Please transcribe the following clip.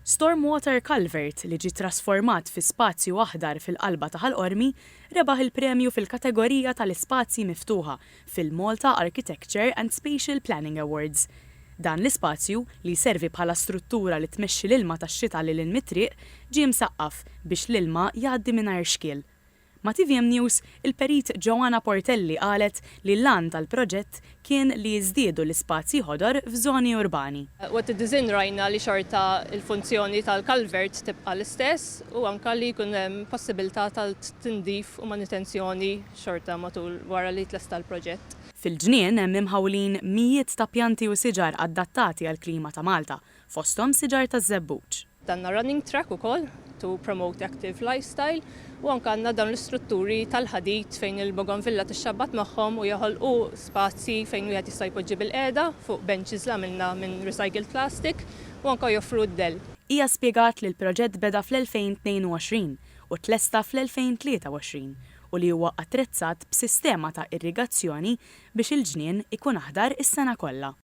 Stormwater Culvert li ġie trasformat fi spazju aħdar fil-qalba ta' Ħalqormi rebaħ il-premju fil-kategorija tal-ispazji miftuħa fil-Malta Architecture and Spatial Planning Awards. Dan l-ispazju li jservi bħala struttura li tmexxi l-ilma tax-xita lil mitriq ġie msaqqaf biex l-ilma jgħaddi mingħajr xkiel. Ma' TVM News, il-perit Joanna Portelli qalet li l-lan tal-proġett kien li jiżdiedu l-ispazji ħodor f'żoni urbani. Waqt id-diżin rajna li xorta il-funzjoni tal-culvert tibqa' l-istess u anke li jkun hemm possibilità tal-tindif u manutenzjoni xorta matul wara li tlesta l-proġett. Fil-ġnien hemm imħawlin mijiet ta' pjanti u siġar adattati għall-klima ta' Malta, fosthom siġar taż-żebbuġ. Danna running track ukoll to promote active lifestyle u anke għandna dawn l-istrutturi tal-ħadid fejn il-bougainvillea tixxabbat magħhom u joħolqu spazji fejn wieħed jista' jpoġġi bil-qiegħda fuq benches li għamilna minn recycled plastic u anke joffru d-del. Hija spjegat li l-proġett beda fl-2022 u tlesta fl-2023 u li huwa attrezzat b'sistema ta' irrigazzjoni biex il-ġnien ikun aħdar is-sena kollha.